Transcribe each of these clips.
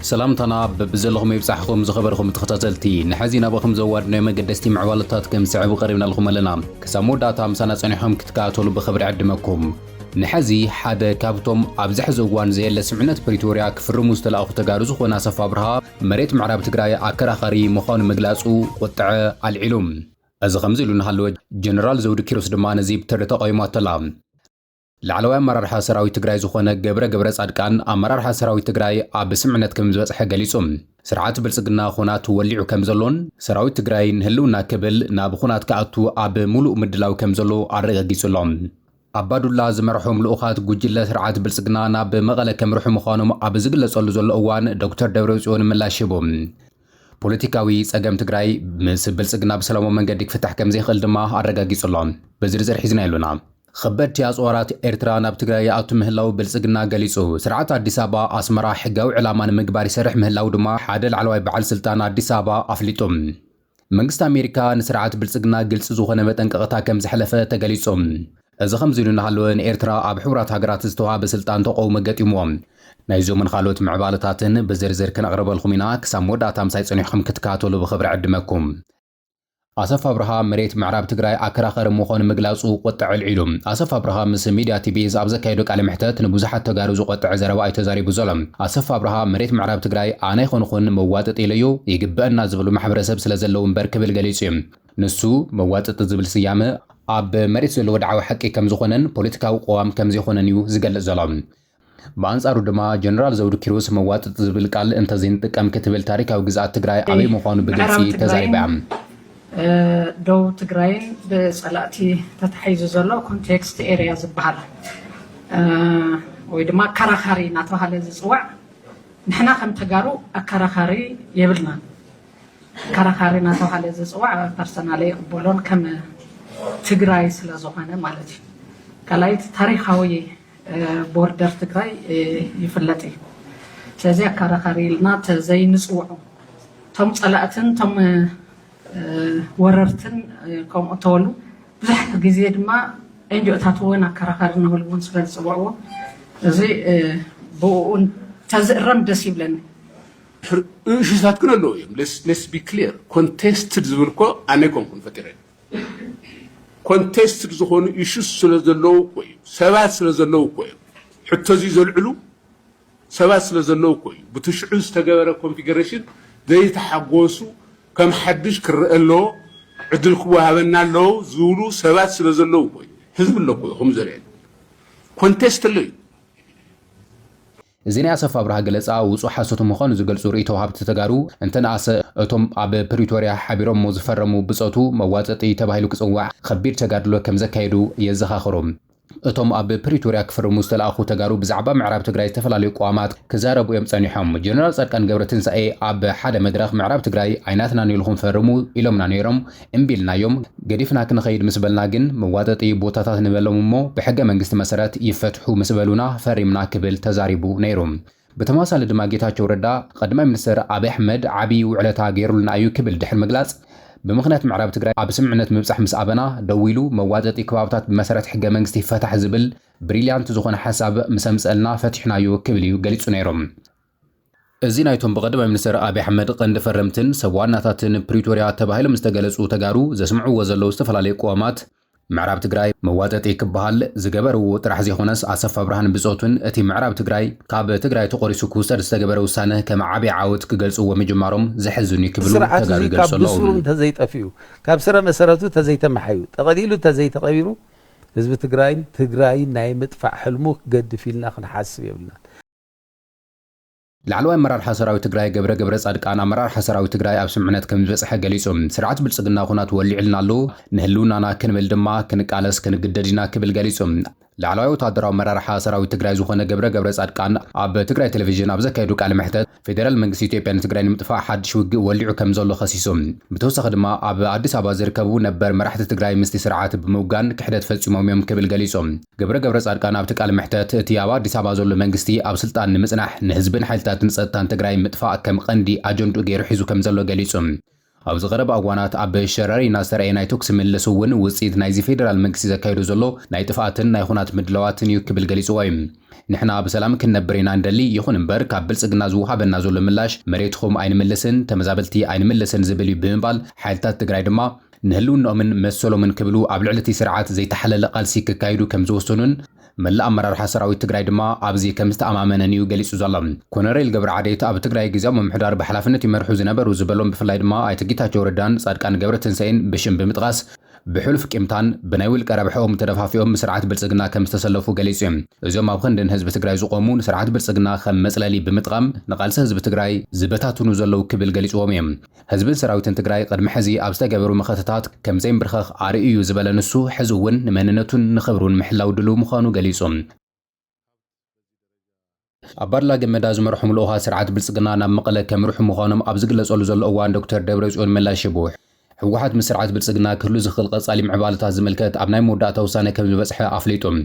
سلامتنا ببزلكم يبصحكم زخبركم تختصلتي نحزينا بكم زوادنا مقدستي معوالطات كم سعب قريبنا لكم لنا كسامو داتا مسانا صنيحهم كتكاتلو بخبر عدمكم نحزي حدا كابتم ابزح زوان زي لسمعنت بريتوريا كفرمو استلاخ تغارو زخونا صفابرها مريت معراب تግራይ አከራኻሪ مخون مغلاصو قطع العلوم از خمزلو نحلو جنرال زود كيروس دما نزيب ترتقيمو تلام لعلوي مرارحة سراوي تግራይ زخونه جبره صادقان امرارحة سراوي تግራይ اب سمعنت كم زبصح ገሊጾም ስርዓት ብልጽግና ኾናት ወሊዑ ከም ዘሎን ሰራዊ ትግራይ ንህልውና ክብል ናብ ኾናት ከኣቱ ኣብ ሙሉእ ምድላው ከም ዘሎ አረጋጊጹሎም አባዱላ ዝመርሖም ልኡኻት ጉጅለ ስርዓት ብልጽግና ናብ መቐለ ከምርሑ ምዃኖም ኣብ ዝግለጸሉ ዘሎ እዋን ዶክተር ደብረጽዮን ምላሽ ሂቦም ፖለቲካዊ ጸገም ትግራይ ምስ ብልጽግና በሰላማዊ መንገዲ ክፍታሕ ከም ዘይኽእል ድማ አረጋጊጹሎም በዝርዝር ሒዝና ይሉና خبرت يا صورات إرترا ناب تግራይ አቱ ምህላው ብልጽግና ገሊጹ ስርዓት አዲስ አበባ አስመራ ሕጋዊ ዕላማን ምግባር ይሰርሕ ምህላው ድማ ሓደ ላዕለዋይ በዓል ስልጣን አዲስ አበባ አፍሊጦም መንግስት አሜሪካ ንስርዓት ብልጽግና ግልጽ ዝኾነ መጠንቀቕታ ከም ዝሕለፈ ተገሊጾም እዚ ከምዚ ንሃለወን ኤርትራ ኣብ ሕቡራት ሃገራት ዝተዋሃበ ስልጣን ተቆውሞ ገጢሞም ናይዞምን ካልኦት ምዕባለታትን በዝርዝር ከነቕርበልኩም ኢና ክሳብ መወዳእታ ምሳይ ጽኒሕኩም ክትከታተሉ ብኽብሪ ዕድመኩም አሰፋ አብርሃም መሬት ምዕራብ ትግራይ አከራኸር መኾን ምግላጹ ቆጥዕ ልዒሉም አሰፋ አብርሃም ምስ ሚድያ ቲቪ ኣብ ዘካየዶ ቃለ ምሕተት ንብዙሓት ተጋሩ ዝቆጥዕ ዘረባ ተዛሪቡ ዘሎም አሰፋ አብርሃም መሬት ምዕራብ ትግራይ ኣነ ይኹንኹን መዋጥጥ ኢለዩ ይግበአና ዝብሉ ማሕበረሰብ ስለ ዘለው እምበር ክብል ገሊጹ እዩ ንሱ መዋጥጥ ዝብል ስያመ ኣብ መሬት ዘሎ ወድዓዊ ሓቂ ከም ዝኾነን ፖለቲካዊ ቆዋም ከም ዘይኾነን እዩ ዝገልጽ ዘሎ በአንጻሩ ድማ ጀነራል ዘውዱ ኪሮስ መዋጥጥ ዝብል ቃል እንተዘይንጥቀም ክትብል ታሪካዊ ግዝኣት ትግራይ ኣበይ ምዃኑ ብግልጺ ተዛሪባ دو تግራይን በጸላእቲ ተታሒዙ ዘሎ ኮንቴክስት ኤሪያ ዝበሃል ወይ ድማ አከራኻሪ እናተባሃለ ዝጽዋዕ ንሕና ከም ተጋሩ አከራኻሪ የብልና አከራኻሪ እናተባሃለ ዝጽዋዕ ፐርሰናሊ ይቕበሎን ከም ትግራይ ስለ ዝኾነ ማለት እዩ ካላይት ታሪኻዊ ቦርደር ትግራይ ይፍለጥ እዩ ስለዚ አከራኻሪ ኢልና ተዘይንጽውዑ ቶም ጸላእትን ቶም ወረርትን ከም ተወሉ ብዙሕ ግዜ ድማ ኤንጂኦታት እውን አከራኻሪ ንህልውን ስለ ዝጽውዕዎ እዚ ብኡን ተዝእረም ደስ ይብለኒ ሽታት ግን ኣለዎ እዮም ሌትስ ቢ ክሊር ኮንቴስትድ ዝብል እኮ ኣነ ኮንኩን ፈጢረ ኮንቴስትድ ዝኾኑ ኢሹስ ስለ ዘለው እኮ እዩ ሰባት ስለ ዘለው እኮ እዩ ሕቶ እዚ ዘልዕሉ ሰባት ስለ ዘለው እኮ እዩ ብትሽዑ ዝተገበረ ኮንፊግሬሽን ዘይተሓጎሱ كم حدش كرقلو عدل كوهبنا له زولو سبات سلزلو كوي حزب الله كوي هم زرين كونتست اللي زين أسف أبرها جلسة وصو حاسوتهم مخان زجلسو ريتو هابت تجارو انتن أتوم أب بريتوريا حبيرم مزفرمو بصوتو مواتي تباهلو كسوع خبير تجارلو كم زكايدو يزخاخرم እቶም ኣብ ፕሪቶሪያ ክፍርሙ ዝተላኣኹ ተጋሩ ብዛዕባ ምዕራብ ትግራይ ዝተፈላለዩ ቋማት ክዛረቡ እዮም ጸኒሖም ጀነራል ጻድቃን ገብረትንሳኤ ኣብ ሓደ መድረኽ ምዕራብ ትግራይ ዓይናትና ንኢልኩም ፈርሙ ኢሎምና ነይሮም እምቢልናዮም ገዲፍና ክንኸይድ ምስ በልና ግን መዋጠጢ ቦታታት ንበሎም እሞ ብሕገ መንግስቲ መሰረት ይፈትሑ ምስ በሉና ፈሪምና ክብል ተዛሪቡ ነይሮም በተመሳሳሊ ድማ ጌታቸው ረዳ ቀዳማይ ሚኒስትር አብይ አሕመድ ዓቢ ውዕለታ ገይሩልና እዩ ክብል ድሕር ምግላጽ بمخنات معراب تግራይ ኣብ ስምዕነት ምብጻሕ ምስ ኣበና ደዊሉ መዋጠጢ ከባብታት ብመሰረት ሕገ መንግስቲ ይፈታሕ ዝብል ብሪሊያንት ዝኾነ ሓሳብ ምሰምጸልና ፈቲሕናዮ ክብል እዩ ገሊጹ ነይሮም እዚ ናይቶም ብቀዳማይ ሚኒስትር አብይ አሕመድ ቀንዲ ፈረምትን ሰብዋናታትን ፕሪቶሪያ ተባሂሎም ዝተገለጹ ተጋሩ ዘስምዑዎ ዘለው ዝተፈላለዩ ቆማት ምዕራብ ትግራይ መዋጠጢ ክበሃል ዝገበርዎ ጥራሕ ዘይኾነስ አሰፋ ብርሃን ብጾቱን እቲ ምዕራብ ትግራይ ካብ ትግራይ ተቆሪሱ ክውሰድ ዝተገበረ ውሳነ ከም ዓቢ ዓወት ክገልጽዎ ምጅማሮም ዘሕዝኒ ክብሉ ተጋሩ ይገልጹ ኣለዉ ተዘይጠፊዩ ካብ ስረ መሰረቱ ተዘይተመሓዩ ተቐዲሉ ተዘይተቐቢሩ ህዝቢ ትግራይ ናይ ምጥፋዕ ሕልሙ ክገድፍ ኢልና ክንሓስብ የብልና لعلوي مرار حسراوي تግራይ ገብረ ጻድቃን አመራር حسراوي تግራይ ኣብ ስምዕነት ከም ዝበጽሐ ገሊጾም ስርዓት ብልጽግና ኾናት ወሊዕልና ኣሎ ንህልውናና ክንብል ድማ ክንቃለስ ክንግደድና ክብል ገሊጾም لعلوي ወታደራዊ መራር حسراوي تግራይ ዝኾነ ገብረ ጻድቃን ኣብ ትግራይ ቴሌቪዥን ኣብ ዘካየዱ ቃለ መሕተት ፌደራል መንግስቲ ኢትዮጵያ ንትግራይ ንምጥፋዕ ሓድሽ ውግእ ወሊዑ ከም ዘሎ ኸሲሶም ብተወሳኺ ድማ ኣብ አዲስ አበባ ዝርከቡ ነበር መራሕቲ ትግራይ ምስቲ ስርዓት ብምውጋን ክሕደት ፈጺሞም እዮም ክብል ገሊጾም ገብረ ጻድቃን ኣብ ቃለ መሕተት እቲ ኣብ አዲስ አበባ ዘሎ መንግስቲ ኣብ ስልጣን ንምጽናሕ ንህዝብን ሓይልታትን ጸጥታን ትግራይ ምጥፋእ ከም ቀንዲ ኣጀንዱ ገይሩ ሒዙ ከም ዘሎ ገሊጾም ኣብዚ ቀረብ ኣዋናት ኣብ ሸራሪና ዝተረኣየ ናይ ቶክስ ምልስውን ውፅኢት ናይዚ ፌደራል መንግስቲ ዘካይዱ ዘሎ ናይ ጥፋትን ናይ ኩናት ምድለዋትን እዩ ክብል ገሊጽዎ እዩ። ንሕና ብሰላም ክንነብር ኢና እንደሊ ይኹን እምበር ካብ ብልጽግና ዝውሃበና ዘሎ ምላሽ መሬትኩም ኣይንምልስን ተመዛበልቲ ኣይንምልስን ዝብል እዩ ብምባል ሓይልታት ትግራይ ድማ ንህልውንኦምን መሰሎምን ክብሉ ኣብ ልዕሊ እቲ ስርዓት ዘይተሓለለ ቃልሲ ክካይዱ ከም ዝወሰኑን መላእ ኣመራርሓ ሰራዊት ትግራይ ድማ ኣብዚ ከም ዝተኣማመነን እዩ ገሊጹ ዘሎ። ኮሎኔል ገብረ ዓዴት ኣብ ትግራይ ግዜያዊ ምምሕዳር ብሓላፍነት ይመርሑ ዝነበሩ ዝበሎም ብፍላይ ድማ ኣይተ ጌታቸው ረዳን ጻድቃን ገብረትንሳኤን ብሽም ብምጥቃስ ብሕሉፍ ቂምታን ብናይ ውልቀ ረብሕኦም ተደፋፊኦም ስርዓት ብልጽግና ከም ዝተሰለፉ ገሊጹ እዮም። እዚኦም ኣብ ክንድን ህዝቢ ትግራይ ዝቆሙ ንስርዓት ብልጽግና ከም መጽለሊ ብምጥቃም ንቃልሲ ህዝቢ ትግራይ ዝበታትኑ ዘለው ክብል ገሊጽዎም እዮም። ህዝብን ሰራዊትን ትግራይ ቅድሚ ሕዚ ኣብ ዝተገበሩ መኸተታት ከም ዘይንብርኸኽ ኣርእዩ እዩ ዝበለ ንሱ ሕዚ እውን ንመንነቱን ንኽብሩን ምሕላው ድሉው ምዃኑ ገሊጹም። ኣባድላ ገመዳ ዝመርሖም ልኡኻት ስርዓት ብልጽግና ናብ መቐለ ከምርሑ ምዃኖም ኣብ ዝግለጸሉ ዘሎ እዋን ዶክተር ደብረጽዮን ምላሽ ይቡሕ ሕወሓት ምስ ስርዓት ብልጽግና ክህሉ ዝኽእል ቀጻሊ ምዕባለታት ዝምልከት ኣብ ናይ መወዳእታ ውሳነ ከም ዝበጽሐ ኣፍሊጦም።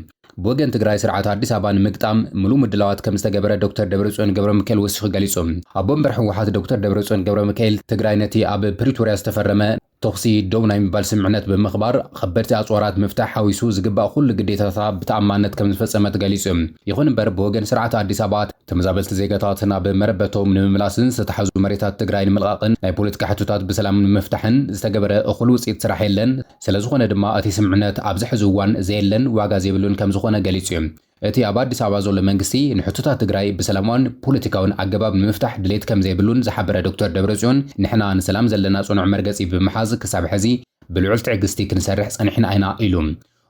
ብወገን ትግራይ ስርዓት ኣዲስ ኣበባ ንምግጣም ምሉእ ምድላዋት ከም ዝተገበረ ዶክተር ደብረጽዮን ገብረ ሚካኤል ወሲኹ ገሊጾም። ኣቦ እምበር ሕወሓት ዶክተር ደብረጽዮን ገብረ ሚካኤል ትግራይ ነቲ ኣብ ፕሪቶርያ ዝተፈረመ ተኽሲ ደው ናይ ምባል ስምዕነት ብምኽባር ከበድቲ ኣጽዋራት ምፍታሕ ሓዊሱ ዝግባእ ኩሉ ግዴታታት ብተኣማንነት ከም ዝፈጸመት ገሊጾም። ይኹን እምበር ብወገን ስርዓት ኣዲስ ኣበባ ተመዛበልቲ ዜጋታት ናብ መረበቶም ንምምላስን ዝተታሓዙ መሬታት ትግራይ ንምልቃቅን ናይ ፖለቲካ ሕቶታት ብሰላም ንምፍታሕን ዝተገበረ እኹል ውፅኢት ስራሕ የለን። ስለዝኾነ ድማ እቲ ስምዕነት ኣብዚ ሕዚ እዋን ዘየለን ዋጋ ዘይብሉን ከም ዝኾነ ገሊጹ እዮም። እቲ ኣብ አዲስ አበባ ዘሎ መንግስቲ ንሕቶታት ትግራይ ብሰላማውን ፖለቲካውን ኣገባብ ንምፍታሕ ድሌት ከም ዘይብሉን ዝሓበረ ዶክተር ደብረጽዮን ንሕና ንሰላም ዘለና ጽኑዕ መርገጺ ብምሓዝ ክሳብ ሕዚ ብልዑል ትዕግስቲ ክንሰርሕ ጸኒሕና ኢና ኢሉ።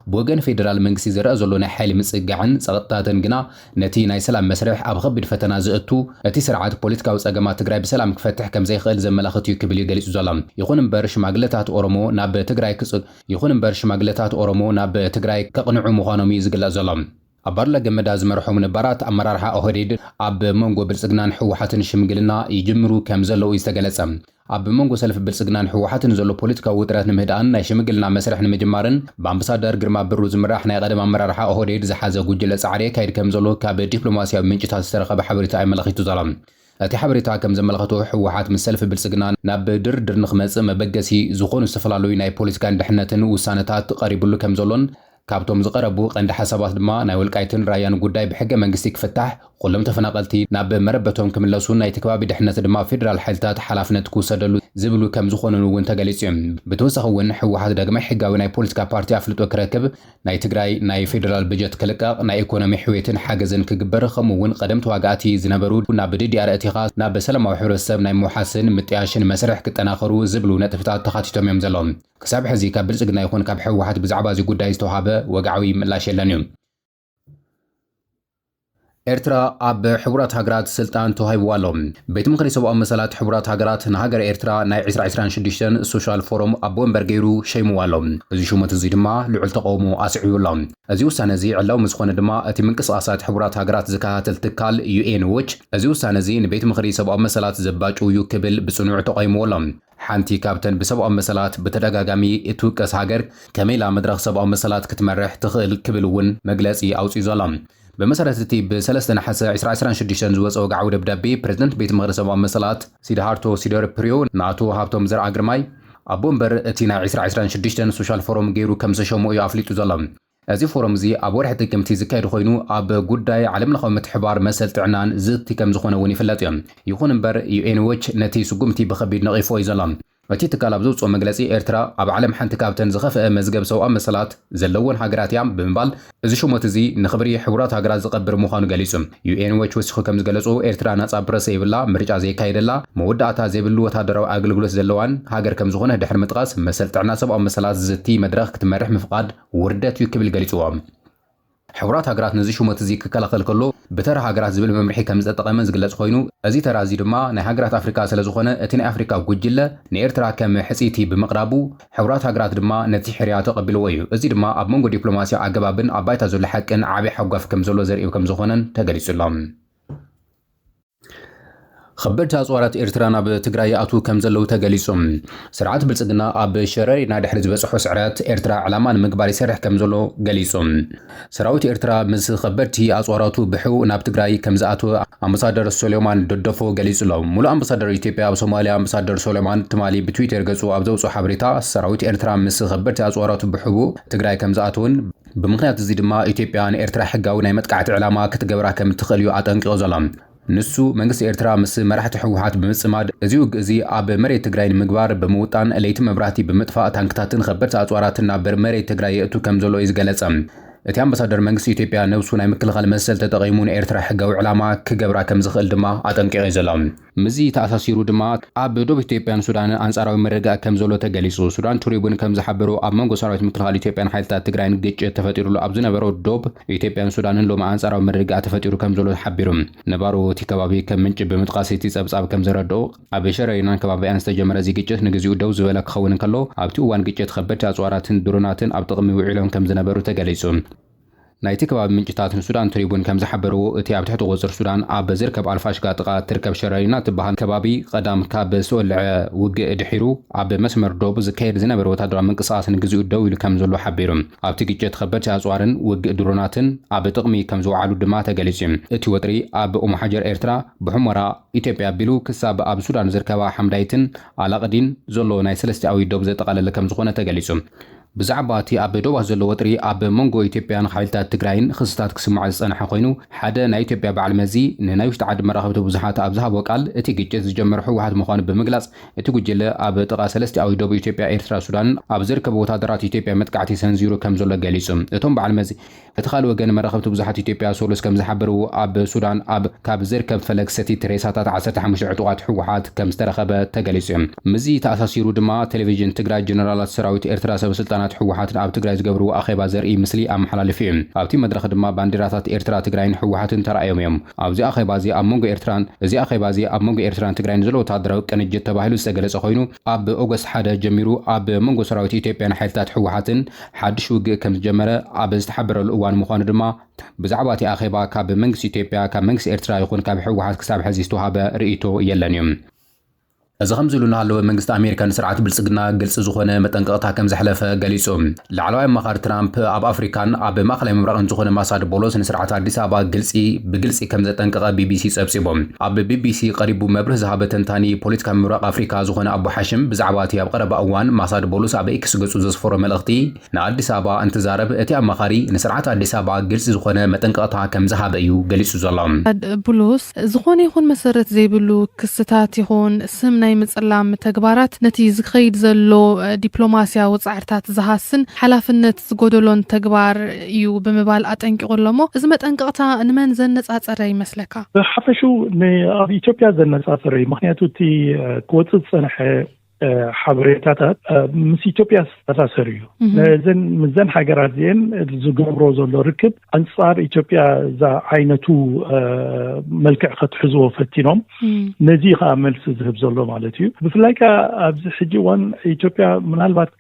ብወገን ፌደራል መንግስቲ ዝረአ ዘሎ ናይ ሓይሊ ምጽጋዕን ጸጥታትን ግና ነቲ ናይ ሰላም መስርሕ ኣብ ከቢድ ፈተና ዝእቱ እቲ ስርዓት ፖለቲካዊ ጸገማት ትግራይ ብሰላም ክፈትሕ ከም ዘይኽእል ዘመላኽት እዩ ክብል ገሊጹ ዘሎ። ይኹን እምበር ሽማግለታት ኦሮሞ ናብ ትግራይ ከቕንዑ ምዃኖም እዩ ዝግለጽ ዘሎ። ኣባድላ ገመዳ ዝመርሖም ነባራት ኣመራርሓ ኦህዴድ ኣብ መንጎ ብልጽግናን ሕወሓትን ሽምግልና ይጅምሩ ከም ዘለዉ ዝተገለጸ። ኣብ መንጎ ሰልፊ ብልጽግናን ሕወሓትን ዘሎ ፖለቲካዊ ውጥረት ንምህዳን ናይ ሽምግልና መስርሕ ንምጅማርን ብኣምባሳደር ግርማ ብሩ ዝምራሕ ናይ ቀደም ኣመራርሓ ኦህዴድ ዝሓዘ ጉጅለ ጻዕሪ ካይድ ከም ዘሎ ካብ ዲፕሎማስያዊ ምንጭታት ዝተረኸበ ሓበሬታ ኣመላኺቱ ዘሎ። እቲ ሓበሬታ ከም ዘመላኽቶ ሕወሓት ምስ ሰልፊ ብልጽግና ናብ ድርድር ንኽመጽእ መበገሲ ዝኾኑ ዝተፈላለዩ ናይ ፖለቲካን ድሕነትን ውሳነታት ቀሪቡሉ ከም ዘሎን ካብቶም ዝቀረቡ ቀንዲ ሓሳባት ድማ ናይ ወልቃይትን ራያን ጉዳይ ብሕገ መንግስቲ ክፍታሕ ኩሎም ተፈናቀልቲ ናብ መረበቶም ክምለሱ ናይ ከባቢ ድሕነት ድማ ፌደራል ሓይልታት ሓላፍነት ክውሰደሉ ዝብሉ ከም ዝኾኑን እውን ተገሊጹ እዩ። ብተወሳኺ እውን ሕወሓት ዳግማይ ሕጋዊ ናይ ፖለቲካ ፓርቲ ኣፍልጦ ክረክብ ናይ ትግራይ ናይ ፌደራል በጀት ክልቀቕ ናይ ኢኮኖሚ ሕውየትን ሓገዝን ክግበር ከምኡ እውን ቀደም ተዋጋእቲ ዝነበሩ ናብ ዲዲኣር እቲኻ ናብ ሰላማዊ ሕብረተሰብ ናይ ምውሓስን ምጥያሽን መስርሕ ክጠናኸሩ ዝብሉ ነጥብታት ተኻቲቶም እዮም ዘሎም። ክሳብ ሕዚ ካብ ብልጽግና ይኹን ካብ ሕወሓት ብዛዕባ እዚ ጉዳይ ዝተዋሃበ ወግዓዊ ምላሽ የለን እዩ። ኤርትራ ኣብ ሕቡራት ሃገራት ስልጣን ተዋሂብዋ ኣሎ። ቤት ምክሪ ሰብኣዊ መሰላት ሕቡራት ሃገራት ንሃገር ኤርትራ ናይ 2026 ሶሻል ፎረም ኣብ ወንበር ገይሩ ሸይምዋ ኣሎ። እዚ ሹመት እዚ ድማ ልዑል ተቃውሞ ኣስዒቡ ኣሎ። እዚ ውሳነ እዚ ዕላው ምስ ኮነ ድማ እቲ ምንቅስቓሳት ሕቡራት ሃገራት ዝከታተል ትካል ዩኤን ዎች እዚ ውሳነ እዚ ንቤት ምክሪ ሰብኣዊ መሰላት ዘባጭ እዩ ክብል ብጽኑዕ ተቃይምዎ ኣሎ። ሓንቲ ካብተን ብሰብኣዊ መሰላት ብተደጋጋሚ እትውቀስ ሃገር ከመይ ላ መድረኽ ሰብኣዊ መሰላት ክትመርሕ ትኽእል ክብል እውን መግለጺ ኣውፂኡ ዘሎ። በመሰረት እቲ ብ3 ነሓሰ 2026 ዝወፀ ወግዓዊ ደብዳቤ ፕሬዝደንት ቤት ምክሪ ሰብኣዊ መሰላት ሲድሃርቶ ሲደር ፕሪዮ ንኣቶ ሃብቶም ዘርአ ግርማይ ኣቦ እምበር እቲ ናይ 2026 ሶሻል ፎረም ገይሩ ከም ዘሸሙ እዩ ኣፍሊጡ ዘሎ። እዚ ፎረም እዚ ኣብ ወርሒ ጥቅምቲ ዝካየድ ኮይኑ ኣብ ጉዳይ ዓለም ለኻዊ ምትሕብባር መሰል ጥዕናን ዝእቲ ከም ዝኾነ እውን ይፍለጥ እዩ። ይኹን እምበር ዩኤን ዎች ነቲ ስጉምቲ ብኸቢድ ነቒፎ እዩ ዘሎ። እቲ ትካል ኣብ ዘውፅኦ መግለፂ ኤርትራ ኣብ ዓለም ሓንቲ ካብተን ዝኸፍአ መዝገብ ሰብኣዊ መሰላት ዘለዎን ሃገራት እያ ብምባል እዚ ሹመት እዚ ንኽብሪ ሕቡራት ሃገራት ዝቐብር ምዃኑ ገሊጹ። ዩኤን ዎች ወሲኹ ከም ዝገለጹ ኤርትራ ናጻ ፕረስ የብላ፣ ምርጫ ዘይካየደላ፣ መወዳእታ ዘይብሉ ወታደራዊ ኣገልግሎት ዘለዋን ሃገር ከም ዝኾነ ድሕሪ ምጥቃስ መሰል ጥዕና ሰብኣዊ መሰላት ዝእቲ መድረኽ ክትመርሕ ምፍቃድ ውርደት እዩ ክብል ገሊጽዎም። ሕቡራት ሃገራት ነዚ ሹመት እዚ ክከላኸል ከሎ ብተራ ሃገራት ዝብል መምርሒ ከም ዝተጠቐመ ዝግለጽ ኮይኑ እዚ ተራ እዚ ድማ ናይ ሃገራት ኣፍሪካ ስለ ዝኾነ እቲ ናይ ኣፍሪካ ጉጅለ ንኤርትራ ከም ሕፂቲ ብምቕራቡ ሕቡራት ሃገራት ድማ ነቲ ሕርያ ተቐቢልዎ እዩ። እዚ ድማ ኣብ መንጎ ዲፕሎማስያዊ ኣገባብን ኣብ ባይታ ዘሎ ሓቅን ዓብዪ ሓጓፍ ከም ዘሎ ዘርእዩ ከም ዝኾነን ተገሊጹሎም። خبرت أصوات إرترانا بتجري أتو كم زلوا تجلسهم سرعات بالصدنا أب شراري نادحرز بصحو سعرات إرترا علمان مقباري سرح كم زلوا جلسهم سراوت إرترا مس خبرتي أصواتو بحو ناب تجري كم زاتو أمبسادر سليمان ددفو جلسلهم ملا أمبسادر إثيوبيا بصوماليا أمبسادر سليمان تمالي بتويتر جزو أبدو صحابريتا سراوت إرترا مس خبرتي أصواتو بحو تجري كم زاتون بمخنات زيد ما إثيوبيا إرترا حقاو نايمت قاعد علامة كتجبرها كم تخليو عتنق غزلام نسو منجس إرترا مس مرحت حوحات بمسماد زيوج زي أب مري تجري مقبار بموتان ليت مبراتي بمطفاء تنكتاتن خبرت أصواتنا برمري تجري أتو كم زلو إزجلسام እቲ ኣምባሳደር መንግስቲ ኢትዮጵያ ነብሱ ናይ ምክልኻል መሰል ተጠቒሙን ኤርትራ ሕጋዊ ዕላማ ክገብራ ከም ዝኽእል ድማ ኣጠንቂቑ ዘሎ ምዚ ተኣሳሲሩ ድማ ኣብ ደቡብ ኢትዮጵያን ሱዳንን ኣንጻራዊ መረጋእ ከም ዘሎ ተገሊጹ ሱዳን ትሪቡን ከም ዝሓበሩ ኣብ መንጎ ሰራዊት ምክልኻል ኢትዮጵያን ሓይልታት ትግራይን ግጭት ተፈጢሩሉ ኣብ ዝነበሮ ደቡብ ኢትዮጵያን ሱዳንን ሎማ ኣንጻራዊ መረጋእ ተፈጢሩ ከም ዘሎ ሓቢሩ ነባሩ እቲ ከባቢ ከም ምንጭ ብምጥቃስ እቲ ጸብጻብ ከም ዘረድኡ ኣብ ሸረሪናን ከባቢያን ዝተጀመረ እዚ ግጭት ንግዚኡ ደው ዝበለ ክኸውን ከሎ ኣብቲ እዋን ግጭት ከበድቲ ኣጽዋራትን ድሮናትን ኣብ ጥቕሚ ውዒሎም ከም ዝነበሩ ተገሊጹ ናይቲ ከባቢ ምንጭታትን ሱዳን ትሪቡን ከም ዝሓበሩ እቲ ኣብ ትሕቲ ቁፅር ሱዳን ኣብ ዝርከብ ኣልፋሽጋ ጥቃ ትርከብ ሸረሪና ትበሃል ከባቢ ቀዳም ካብ ዝወልዐ ውግእ ድሒሩ ኣብ መስመር ዶብ ዝካየድ ዝነበረ ወታደራዊ ምንቅስቓስ ንግዚኡ ደው ኢሉ ከም ዘሎ ሓቢሩ ኣብቲ ግጭት ከበድቲ ኣጽዋርን ውግእ ድሮናትን ኣብ ጥቕሚ ከም ዝወዓሉ ድማ ተገሊጹ እቲ ወጥሪ ኣብ ኡምሓጀር ኤርትራ ብሑመራ ኢትዮጵያ ቢሉ ክሳብ ኣብ ሱዳን ዝርከባ ሓምዳይትን ኣላቅዲን ዘሎ ናይ ሰለስቲኣዊ ዶብ ዘጠቃለለ ከም ዝኾነ ተገሊጹ ብዛዕባ እቲ ኣብ ደቡብ ዘሎ ወጥሪ ኣብ መንጎ ኢትዮጵያን ሓይልታት ትግራይን ክስታት ክስማዕ ዝጸንሐ ኮይኑ ሓደ ናይ ኢትዮጵያ በዓል መዚ ንናይ ውሽጢ ዓዲ መራኸብቲ ብዙሓት ኣብ ዝሃቦ ቃል እቲ ግጭት ዝጀመረ ሕወሓት ምዃኑ ብምግላጽ እቲ ጉጅለ ኣብ ጥቓ ሰለስቲኣዊ ደቡብ ኢትዮጵያ ኤርትራ ሱዳን ኣብ ዝርከቡ ወታደራት ኢትዮጵያ መጥቃዕቲ ሰንዚሩ ከም ዘሎ ገሊጹ እቶም በዓል መዚ እቲ ካልእ ወገን መራኸብቲ ብዙሓት ኢትዮጵያ ሶሉስ ከም ዝሓበሩ ኣብ ሱዳን ካብ ዝርከብ ፈለግ ሰቲት ሬሳታት 15 ዕጡቓት ሕወሓት ከም ዝተረኸበ ተገሊጹ ምዚ ተኣሳሲሩ ድማ ቴሌቪዥን ትግራይ ጀነራላት ሰራዊት ኤርትራ ሰበስልጣናት ሕወሓትን ኣብ ትግራይ ዝገብሩ ኣኼባ ዘርኢ ምስሊ ኣመሓላልፉ እዩ ኣብቲ መድረኽ ድማ ባንዴራታት ኤርትራ ትግራይን ሕወሓትን ተራእዮም እዮም ኣብዚ ኣኼባ እዚ ኣብ መንጎ ኤርትራን ትግራይን ዘሎ ወታደራዊ ቅንጅት ተባሂሉ ዝተገለጸ ኮይኑ ኣብ ኦገስት 1 ጀሚሩ ኣብ መንጎ ሰራዊት ኢትዮጵያን ሓይልታት ሕወሓትን ሓድሽ ውግእ ከም ዝጀመረ ኣብ ዝተሓበረሉ እዋን ምዃኑ ድማ ብዛዕባ እቲ ኣኼባ ካብ መንግስቲ ኢትዮጵያ ካብ መንግስቲ ኤርትራ ይኹን ካብ ሕወሓት ክሳብ ሕዚ ዝተዋሃበ ርእይቶ የለን እዩ እዚ ከም ዝብሉና ኣለወ መንግስቲ ኣሜሪካ ንስርዓት ብልጽግና ግልጽ ዝኾነ መጠንቀቕታ ከም ዘሕለፈ ገሊጹ ላዕለዋይ ኣማኻሪ ትራምፕ ኣብ ኣፍሪካን ኣብ ማእከላይ ምብራቕን ዝኾነ ማሳድ ቦሎስ ንስርዓት ኣዲስ ኣበባ ብግልጺ ከም ዘጠንቀቐ ቢቢሲ ጸብጺቦም ኣብ ቢቢሲ ቀሪቡ መብርህ ዝሃበ ተንታኒ ፖለቲካ ምብራቕ ኣፍሪካ ዝኾነ ኣቦ ሓሽም ብዛዕባ እቲ ኣብ ቀረባ እዋን ማሳድ ቦሎስ ኣብ ኤክስ ገጹ ዘስፈሮ መልእኽቲ ንኣዲስ ኣበባ እንትዛረብ እቲ ኣማኻሪ ንስርዓት ኣዲስ ኣበባ ግልጽ ዝኾነ መጠንቀቕታ ከም ዝሃበ እዩ ገሊጹ ዘሎ ቦሎስ ዝኾነ ይኹን መሰረት ዘይብሉ ክስታት ይኹን ስም ናይ ምጽላም ተግባራት ነቲ ዝኸይድ ዘሎ ዲፕሎማስያዊ ጻዕርታት ዝሃስን ሓላፍነት ዝጎደሎን ተግባር እዩ ብምባል ኣጠንቂቑሎሞ እዚ መጠንቀቕታ ንመን ዘነጻጸረ ይመስለካ ብሓፈሹ ኣብ ኢትዮጵያ ዘነጻጸረ ምክንያቱ እቲ ክወፅእ ዝጸንሐ ሓበሬታታት ምስ ኢትዮጵያ ዝተኣሳሰሩ እዩ ምዘን ሃገራት እዚአን ዝገብሮ ዘሎ ርክብ ኣንጻር ኢትዮጵያ ዛ ዓይነቱ መልክዕ ከትሕዝዎ ፈቲኖም ነዚ ከዓ መልሲ ዝህብ ዘሎ ማለት እዩ ብፍላይ ከዓ ኣብዚ ሕጂ እዋን ኢትዮጵያ ምናልባት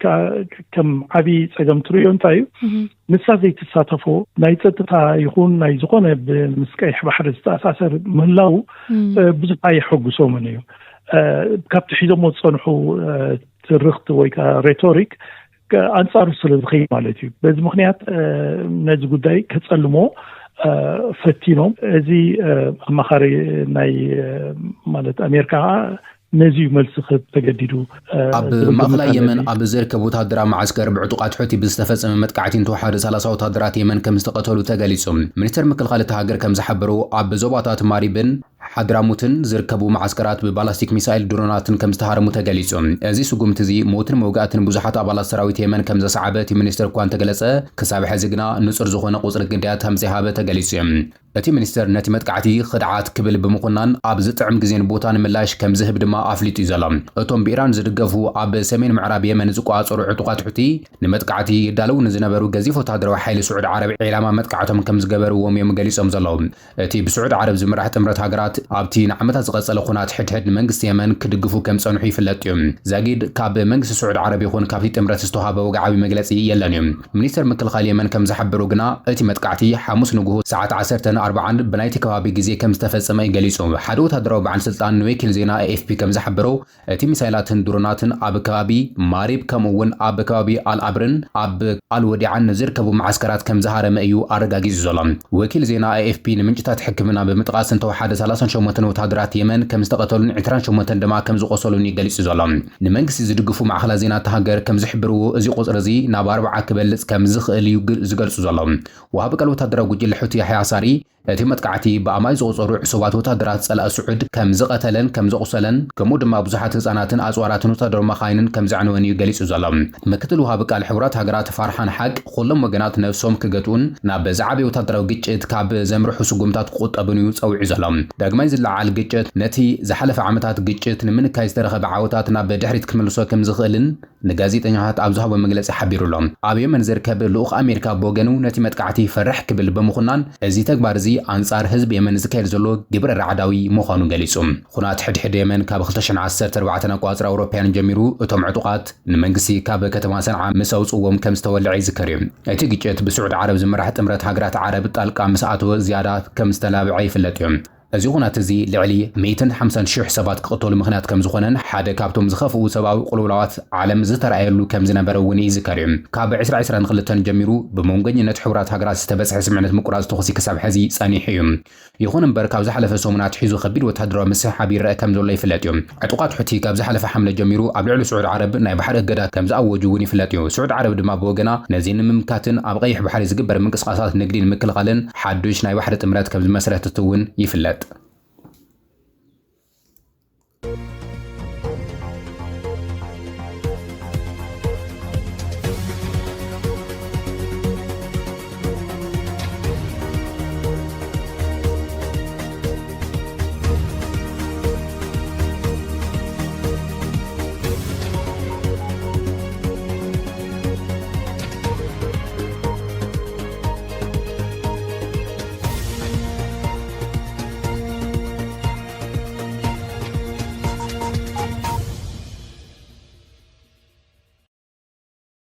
ከም ዓብዪ ፀገም ትሪኦ እንታይ እዩ ንሳ ዘይተሳተፎ ናይ ፀጥታ ይኹን ናይ ዝኾነ ምስ ቀይሕ ባሕሪ ዝተኣሳሰር ምህላው ብዙሕ ኣይሐጉሶምን እዩ ካብቲ ሒዞሞ ዝፀንሑ ትርክቲ ወይ ከዓ ሬቶሪክ አንጻሩ ስለዝኸይ ማለት እዩ በዚ ምክንያት ነዚ ጉዳይ ከጸልሞ ፈቲኖም እዚ አማኻሪ ናይ ማለት አሜሪካ ነዚ መልስ ተገዲዱ ኣብ ማእከላይ የመን ኣብ ዝርከብ ወታደራዊ ማዕስከር ብዕጡቃት ሕቲ ብዝተፈጸመ መጥቃዕቲ እንተወሓደ 30 ወታደራት የመን ከም ዝተቀተሉ ተገሊጾም ሚኒስትር ምክልኻል እቲ ሃገር ከም ዝሓበሩ ኣብ ዞባታት ማሪብን ሓድራሙትን ዝርከቡ ማዕስከራት ብባላስቲክ ሚሳኤል ድሮናትን ከም ዝተሃረሙ ተገሊጾም እዚ ስጉምቲ እዚ ሞትን መውጋእትን ብዙሓት ኣባላት ሰራዊት የመን ከም ዘሰዓበ እቲ ሚኒስትር እኳ ተገለጸ ክሳብ ሕዚ ግና ንጹር ዝኾነ ቁጽሪ ግዳያት ከም ዘይሃበ ተገሊጹ እቲ ሚኒስትር ነቲ መጥቃዕቲ ክድዓት ክብል ብምኹናን ኣብ ዝጥዕም ግዜን ቦታን ምላሽ ከም ዝህብ ድማ ኣፍሊጡ እዩ ዘሎ እቶም ብኢራን ዝድገፉ ኣብ ሰሜን ምዕራብ የመን ዝቋጸሩ ዕጡቃት ሕቲ ንመጥቃዕቲ ይዳለው ንዝነበሩ ገዚፍ ወታደራዊ ሓይሊ ስዑድ ዓረብ ዒላማ መጥቃዕቶም ከም ዝገበርዎም እዮም ገሊጾም ዘለዉ እቲ ብስዑድ ዓረብ ዝምራሕ ጥምረት ሃገራት ኣብቲ ንዓመታት ዝቐጸለ ኩናት ሕድሕድ ንመንግስቲ የመን ክድግፉ ከም ጸንሑ ይፍለጥ እዩ ዛጊድ ካብ መንግስቲ ስዑድ ዓረብ ይኹን ካብቲ ጥምረት ዝተዋሃበ ወግዓዊ መግለጺ የለን እዩ ሚኒስተር ምክልኻል የመን ከም ዝሓበሩ ግና እቲ መጥቃዕቲ ሓሙስ ንጉሁ ሰዓት 10:40 ብናይቲ ከባቢ ግዜ ከም ዝተፈጸመ ይገሊጹ ሓደ ወታደራዊ በዓል ስልጣን ንወኪል ዜና AFP ከም ዝሓበሩ እቲ ሚሳይላትን ድሮናትን ኣብ ከባቢ ማሪብ ከምኡውን ኣብ ከባቢ አልአብርን ኣብ አልወዲዓን ዝርከቡ ማዓስከራት ከም ዝሃረመ እዩ ኣረጋጊጹ ዘሎ ወኪል ዜና AFP ንምንጭታት ሕክምና ብምጥቃስ እንተወሓደ 38 ወታደራት የመን ከም ዝተቀተሉን 28 ድማ ከም ዝቆሰሉን ይገሊጹ ዘሎ ንመንግስቲ ዝድግፉ ማዕኸላት ዜና ተሃገር ከም ዝሕብርዎ እዚ ቁጽሪ እዚ ናብ 40 ክበልጽ ከም ዝኽእል እዩ ዝገልጹ ዘሎ ወሃቢ ቃል ወታደራዊ ጉጅለ ሕቲ ያሕያ ሳሪ እቲ መጥቃዕቲ ብኣማይ ዝቆጸሩ ዕሱባት ወታደራት ጸላእ ስዑድ ከም ዝቀተለን ከም ዘቁሰለን ከምኡ ድማ ብዙሓት ህፃናትን ኣጽዋራትን ወታደራዊ መኻይንን ከም ዘዕነወን እዩ ገሊጹ ዘሎ ምክትል ወሃቢ ቃል ሕብራት ሃገራት ፋርሓን ሓቅ ኩሎም ወገናት ነፍሶም ክገጥኡን ናብ ዛዕበ ወታደራዊ ግጭት ካብ ዘምርሑ ስጉምታት ክቁጠቡን እዩ ጸውዒ ዘሎ ዳግማይ ዝለዓል ግጭት ነቲ ዝሓለፈ ዓመታት ግጭት ንምንካይ ዝተረኸበ ዓወታት ናብ ድሕሪት ክምልሶ ከም ዝኽእልን ንጋዜጠኛታት ኣብ ዝሃቦ መግለጺ ሓቢሩሎም ኣብ የመን ዝርከብ ልኡኽ ኣሜሪካ ብወገኑ ነቲ መጥቃዕቲ ፈርሕ ክብል ብምኹናን እዚ ተግባር እዚ አንጻር ህዝብ የመን ዝካየድ ዘሎ ግብረ ረዓዳዊ ምዃኑ ገሊጹ ኩናት ሕድሕድ የመን ካብ 2014 ኣቋጽራ ኣውሮፓያን ጀሚሩ እቶም ዕጡቃት ንመንግስቲ ካብ ከተማ ሰንዓ ምስ ኣውጽዎም ከም ዝተወልዐ ይዝከር እዩ እቲ ግጭት ብስዑድ ዓረብ ዝመራሕ ጥምረት ሃገራት ዓረብ ጣልቃ ምስ ኣተወ ዝያዳ ከም ዝተላብዐ ይፍለጥ እዩ እዚ ኩናት እዚ ልዕሊ 150,000 ሰባት ክቕተሉ ምኽንያት ከም ዝኾነን ሓደ ካብቶም ዝኸፍኡ ሰብኣዊ ቁልውላዋት ዓለም ዝተረኣየሉ ከም ዝነበረ እውን ይዝከር እዩ ካብ 2022 ጀሚሩ ብመንገኝነት ሕብራት ሃገራት ዝተበጽሐ ስምዕነት ምቁራጽ ተኸሲ ክሳብ ሕዚ ጸኒሑ እዩ ይኹን እምበር ካብ ዝሓለፈ ሰሙናት ሒዙ ከቢድ ወታደራዊ ምስሓብ ይረአ ከም ዘሎ ይፍለጥ እዩ ዕጡቃት ሕቲ ካብ ዝሓለፈ ሓምለ ጀሚሩ ኣብ ልዕሊ ስዑድ ዓረብ ናይ ባሕሪ እገዳ ከም ዝኣወጁ እውን ይፍለጥ እዩ ስዑድ ዓረብ ድማ ብወገና ነዚ ንምምካትን ኣብ ቀይሕ ባሕሪ ዝግበር ምንቅስቓሳት ንግዲ ንምክልኻልን ሓዱሽ ናይ ባሕሪ ጥምረት ከም ዝመስረተት እውን ይፍለጥ